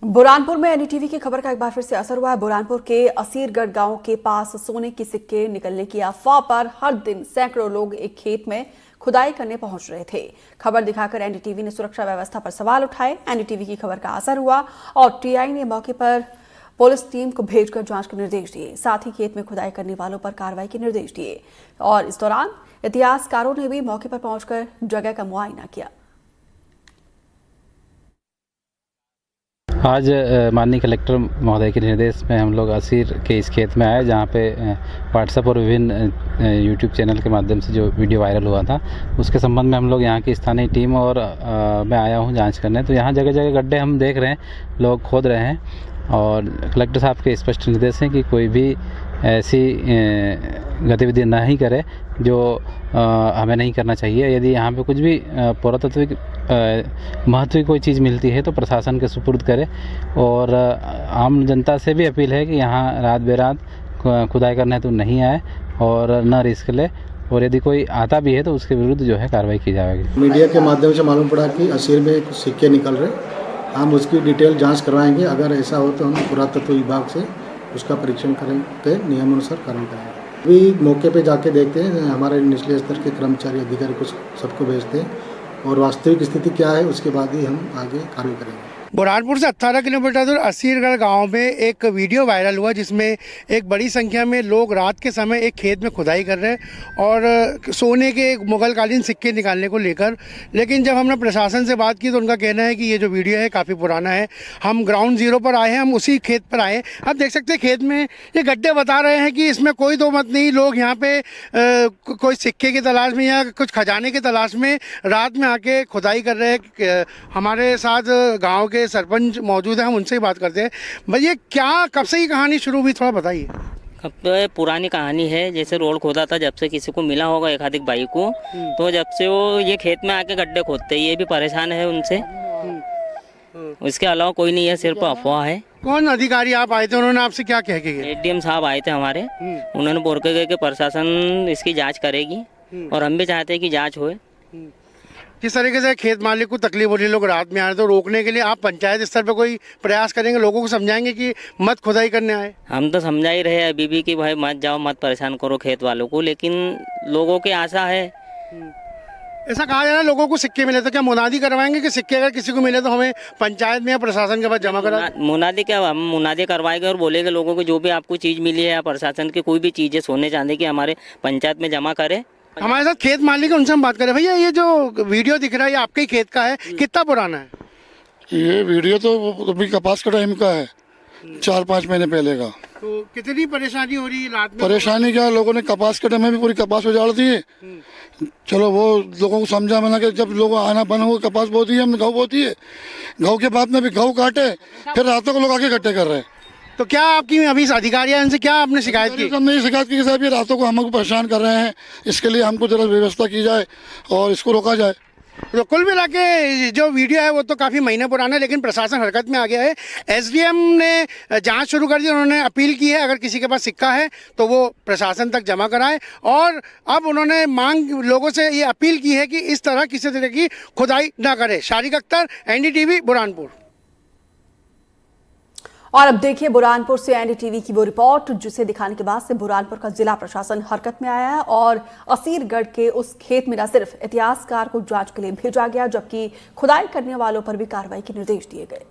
बुरहानपुर में एनडीटीवी की खबर का एक बार फिर से असर हुआ है। बुरहानपुर के असीरगढ़ गांव के पास सोने के सिक्के निकलने की अफवाह पर हर दिन सैकड़ों लोग एक खेत में खुदाई करने पहुंच रहे थे। खबर दिखाकर एनडीटीवी ने सुरक्षा व्यवस्था पर सवाल उठाए। एनडीटीवी की खबर का असर हुआ और टीआई ने मौके पर पुलिस टीम को भेजकर जांच के निर्देश दिए। साथ ही खेत में खुदाई करने वालों पर कार्रवाई के निर्देश दिए और इस दौरान इतिहासकारों ने भी मौके पर पहुंचकर जगह का मुआयना किया। आज माननीय कलेक्टर महोदय के निर्देश में हम लोग असीर के इस खेत में आए, जहाँ पे व्हाट्सएप और विभिन्न यूट्यूब चैनल के माध्यम से जो वीडियो वायरल हुआ था, उसके संबंध में हम लोग यहाँ की स्थानीय टीम और मैं आया हूँ जांच करने। तो यहाँ जगह जगह गड्ढे हम देख रहे हैं, लोग खोद रहे हैं और कलेक्टर साहब के स्पष्ट निर्देश हैं कि कोई भी ऐसी गतिविधि नहीं करे जो हमें नहीं करना चाहिए। यदि यहाँ पे कुछ भी पुरातात्विक महत्व की कोई चीज़ मिलती है तो प्रशासन के सुपुर्द करे और आम जनता से भी अपील है कि यहाँ रात बेरात खुदाई करने हेतु नहीं आए और न रिस्क ले, और यदि कोई आता भी है तो उसके विरुद्ध जो है कार्रवाई की जाएगी। मीडिया के माध्यम से मालूम पड़ा कि असीर में कुछ सिक्के निकल रहे, हम उसकी डिटेल जांच करवाएंगे। अगर ऐसा हो तो हम पुरातत्व विभाग से उसका परीक्षण करेंगे, नियमानुसार कार्रवाई करेंगे। अभी मौके पे जाके देखते हैं, हमारे निचले स्तर के कर्मचारी अधिकारी को सबको भेजते हैं और वास्तविक स्थिति क्या है उसके बाद ही हम आगे कार्रवाई करेंगे। बुरहानपुर से 18 किलोमीटर दूर असीरगढ़ गांव में एक वीडियो वायरल हुआ जिसमें एक बड़ी संख्या में लोग रात के समय एक खेत में खुदाई कर रहे हैं और सोने के मुगलकालीन सिक्के निकालने को लेकर। लेकिन जब हमने प्रशासन से बात की तो उनका कहना है कि ये जो वीडियो है काफ़ी पुराना है। हम ग्राउंड जीरो पर आए हैं, हम उसी खेत पर आए हैं। आप देख सकते हैं खेत में ये गड्ढे बता रहे हैं कि इसमें कोई दो मत नहीं, लोग यहाँ पे कोई सिक्के की तलाश में या कुछ खजाने की तलाश में रात में आके खुदाई कर रहे हैं। हमारे साथ गाँव के सरपंच मौजूद है, हम उनसे ही बात करते हैं। भैया क्या कब से ये कहानी शुरू हुई, थोड़ा बताइए। अब तो पुरानी कहानी है, जैसे रोड खोदा था जब से किसी को मिला होगा एक आधिक भाई को, तो जब से वो ये खेत में आके गड्ढे खोदते, ये भी परेशान है उनसे। उसके अलावा कोई नहीं है, सिर्फ अफवाह है। कौन अधिकारी आप आए थे, उन्होंने आपसे क्या कह के गए? एडीएम साहब आए थे हमारे, उन्होंने बोल के गए कि प्रशासन इसकी जाँच करेगी और हम भी चाहते हैं कि जाँच होए। किस तरीके से खेत मालिक को तकलीफ हो रही है, लोग रात में आ रहे, तो रोकने के लिए आप पंचायत स्तर पर कोई प्रयास करेंगे, लोगों को समझाएंगे कि मत खुदाई करने आए? हम तो समझा ही रहे अभी भी कि भाई मत जाओ, मत परेशान करो खेत वालों को, लेकिन लोगों की आशा है। ऐसा कहा जा रहा है लोगों को सिक्के मिले, तो क्या मुनादी करवाएंगे कि सिक्के अगर किसी को मिले तो हमें पंचायत में या प्रशासन के पास जमा करा? मुनादी क्या, हम मुनादी करवाएंगे और बोलेंगे लोगों को जो भी आपको चीज़ मिली है या प्रशासन की कोई भी चीज़ है सोने चांदी की, हमारे पंचायत में जमा करे। हमारे साथ खेत मालिक है, उनसे हम बात करें। भैया ये जो वीडियो दिख रहा है ये आपके ही खेत का है, कितना पुराना है? ये वीडियो तो अभी कपास का टाइम का है, 4-5 महीने पहले का। तो कितनी परेशानी हो रही है रात में? परेशानी क्या, लोगों ने कपास के टाइम में भी पूरी कपास उजाड़ दी है। चलो वो लोगों को समझा मैंने कि जब लोग आना बना हुआ कपास बोती है, हमने गेहूँ बोती है, गेहूँ के बाद में भी गेहूँ काटे, फिर रातों को लोग आके इकट्ठे कर रहे हैं। तो क्या आपकी अभी अधिकारी हैं, इनसे क्या आपने शिकायत की? हमने शिकायत की साहब ये रातों को हमको परेशान कर रहे हैं, इसके लिए हमको जरा व्यवस्था की जाए और इसको रोका जाए। तो कुल मिला के जो वीडियो है वो तो काफ़ी महीने पुराना है, लेकिन प्रशासन हरकत में आ गया है। एसडीएम ने जांच शुरू कर दी, उन्होंने अपील की है अगर किसी के पास सिक्का है तो वो प्रशासन तक जमा कराए, और अब उन्होंने मांग लोगों से ये अपील की है कि इस तरह किसी तरह की खुदाई ना करे। शारिक अख्तर, एनडीटीवी, बुरहानपुर। और अब देखिए बुरहानपुर से एनडीटीवी की वो रिपोर्ट जिसे दिखाने के बाद से बुरहानपुर का जिला प्रशासन हरकत में आया है और असीरगढ़ के उस खेत में न सिर्फ इतिहासकार को जांच के लिए भेजा गया, जबकि खुदाई करने वालों पर भी कार्रवाई के निर्देश दिए गए।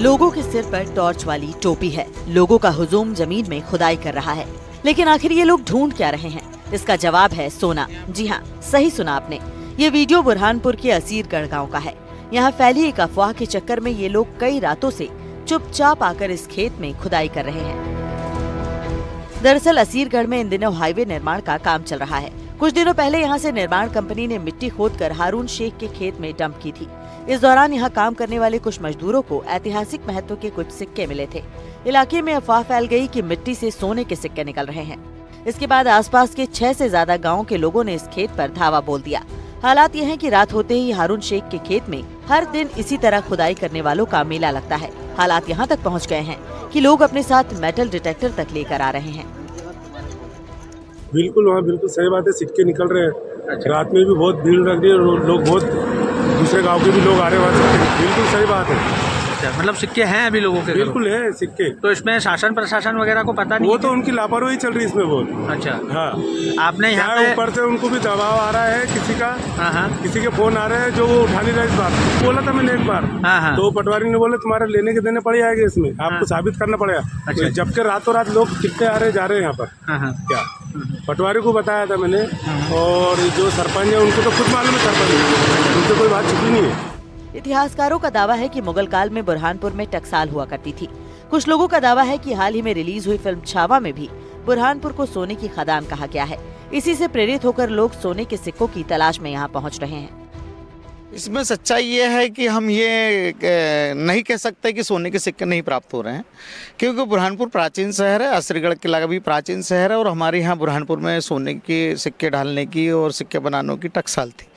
लोगों के सिर पर टॉर्च वाली टोपी है, लोगों का हुजूम जमीन में खुदाई कर रहा है, लेकिन आखिर ये लोग ढूंढ क्या रहे हैं? इसका जवाब है सोना। जी हाँ, सही सुना आपने। ये वीडियो बुरहानपुर के असीरगढ़ गाँव का है। यहाँ फैली एक अफवाह के चक्कर में ये लोग कई रातों से चुपचाप आकर इस खेत में खुदाई कर रहे हैं। दरअसल असीरगढ़ में इन दिनों हाईवे निर्माण का काम चल रहा है। कुछ दिनों पहले यहाँ से निर्माण कंपनी ने मिट्टी खोदकर हारून शेख के खेत में डंप की थी। इस दौरान यहाँ काम करने वाले कुछ मजदूरों को ऐतिहासिक महत्व के कुछ सिक्के मिले थे। इलाके में अफवाह फैल गई कि मिट्टी से सोने के सिक्के निकल रहे हैं। इसके बाद आसपास के 6 से ज्यादा गाँव के लोगों ने इस खेत पर धावा बोल दिया। हालात ये हैं कि रात होते ही हारून शेख के खेत में हर दिन इसी तरह खुदाई करने वालों का मेला लगता है। हालात यहाँ तक पहुँच गए हैं कि लोग अपने साथ मेटल डिटेक्टर तक लेकर आ रहे हैं। बिल्कुल, वहाँ बिल्कुल सही बात है, सिक्के निकल रहे हैं। रात में भी बहुत भीड़ लग रही है और लोग बहुत दूसरे गांव के भी लोग आ रहे हैं वहाँ। बिल्कुल सही बात है। अच्छा, मतलब सिक्के हैं अभी लोगों के घरों? बिल्कुल है सिक्के। तो इसमें शासन प्रशासन वगैरह को पता नहीं? वो तो उनकी लापरवाही चल रही है इसमें बहुत। अच्छा, हाँ, आपने यहाँ क्या पे ऊपर से उनको भी दबाव आ रहा है किसी का। हाँ, किसी के फोन आ रहे हैं जो वो उठा नहीं रहा। इस बार बोला था मैंने एक बार, हाँ, तो पटवारी ने बोला तुम्हारे लेने के देने पड़ जाएंगे, इसमें आपको साबित करना पड़ेगा। अच्छा। जबकि रातों रात लोग कितने आ रहे जा रहे हैं यहाँ पर। हाँ, क्या पटवारी को बताया था मैंने, और जो सरपंच है उनको तो खुद मालूम है, सरपंच उनसे कोई बात छुपी नहीं है। इतिहासकारों का दावा है कि मुगल काल में बुरहानपुर में टकसाल हुआ करती थी। कुछ लोगों का दावा है कि हाल ही में रिलीज हुई फिल्म छावा में भी बुरहानपुर को सोने की खदान कहा गया है। इसी से प्रेरित होकर लोग सोने के सिक्कों की तलाश में यहाँ पहुँच रहे हैं। इसमें सच्चाई ये है कि हम ये नहीं कह सकते कि सोने के सिक्के नहीं प्राप्त हो रहे हैं, क्योंकि बुरहानपुर प्राचीन शहर है, असरीगढ़ किला भी प्राचीन शहर है, और हमारे यहाँ बुरहानपुर में सोने के सिक्के ढालने की और सिक्के बनाने की टकसाल थी।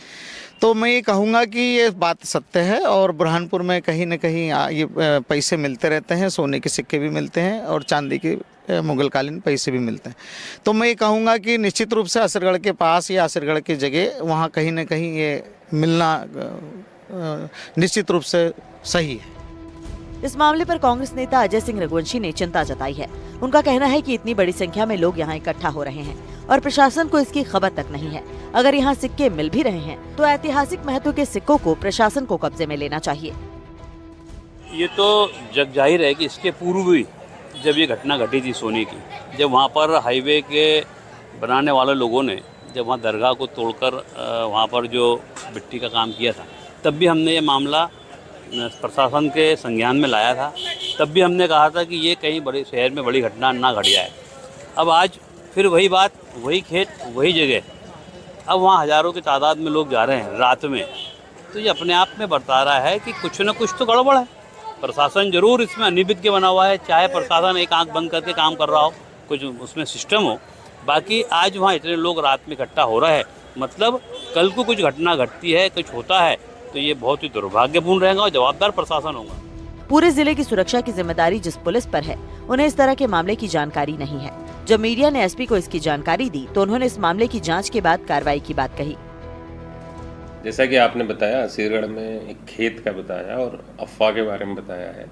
तो मैं ये कहूँगा कि ये बात सत्य है, और बुरहानपुर में कहीं न कहीं ये पैसे मिलते रहते हैं, सोने के सिक्के भी मिलते हैं और चांदी के मुगलकालीन पैसे भी मिलते हैं। तो मैं ये कहूँगा कि निश्चित रूप से असरगढ़ के पास या असरगढ़ की जगह वहाँ कहीं न कहीं ये मिलना निश्चित रूप से सही है। इस मामले पर कांग्रेस नेता अजय सिंह रघुवंशी ने चिंता जताई है। उनका कहना है कि इतनी बड़ी संख्या में लोग यहाँ इकट्ठा हो रहे हैं और प्रशासन को इसकी खबर तक नहीं है। अगर यहाँ सिक्के मिल भी रहे हैं तो ऐतिहासिक महत्व के सिक्कों को प्रशासन को कब्जे में लेना चाहिए। ये तो जग जाहिर है कि इसके पूर्व भी जब ये घटना घटी थी सोने की, जब वहाँ पर हाईवे के बनाने वाले लोगों ने जब वहाँ दरगाह को तोड़कर वहाँ पर जो मिट्टी का काम किया था, तब भी हमने ये मामला प्रशासन के संज्ञान में लाया था। तब भी हमने कहा था कि ये कहीं बड़े शहर में बड़ी घटना ना घट जाए। अब आज फिर वही बात, वही खेत, वही जगह, अब वहाँ हज़ारों की तादाद में लोग जा रहे हैं रात में। तो ये अपने आप में बता रहा है कि कुछ न कुछ तो गड़बड़ है। प्रशासन जरूर इसमें अनिभिज्ञ के बना हुआ है, चाहे प्रशासन एक आंख बंद करके काम कर रहा हो, कुछ उसमें सिस्टम हो। बाकी आज वहाँ इतने लोग रात में इकट्ठा हो रहे हैं, मतलब कल को कुछ घटना घटती है, कुछ होता है, तो ये बहुत ही दुर्भाग्यपूर्ण रहेगा और जवाबदार प्रशासन होगा। पूरे जिले की सुरक्षा की जिम्मेदारी जिस पुलिस पर है, उन्हें इस तरह के मामले की जानकारी नहीं है। जब मीडिया ने एसपी को इसकी जानकारी दी तो उन्होंने इस मामले की जांच के बाद कार्रवाई की बात कही। जैसा कि आपने बताया, असीरगढ़ में एक खेत का बताया और अफवाह के बारे में बताया है।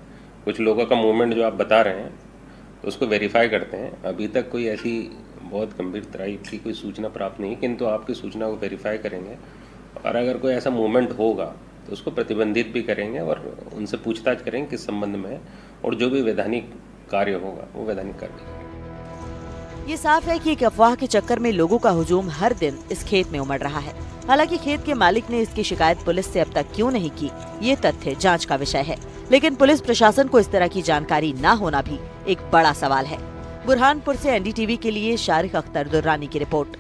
कुछ लोगों का मूवमेंट जो आप बता रहे हैं तो उसको वेरीफाई करते हैं। अभी तक कोई ऐसी बहुत गंभीर तरह की कोई सूचना प्राप्त नहीं, किंतु आपकी सूचना को वेरीफाई करेंगे और अगर कोई ऐसा मूवमेंट होगा तो उसको प्रतिबंधित भी करेंगे और उनसे पूछताछ करेंगे किस संबंध में है, और जो भी वैधानिक कार्य होगा वो वैधानिक कार्य करेंगे। ये साफ है कि एक अफवाह के चक्कर में लोगों का हुजूम हर दिन इस खेत में उमड़ रहा है। हालांकि खेत के मालिक ने इसकी शिकायत पुलिस से अब तक क्यों नहीं की, ये तथ्य जांच का विषय है। लेकिन पुलिस प्रशासन को इस तरह की जानकारी न होना भी एक बड़ा सवाल है। बुरहानपुर से एनडीटीवी के लिए शारिक अख्तर दुर्रानी की रिपोर्ट।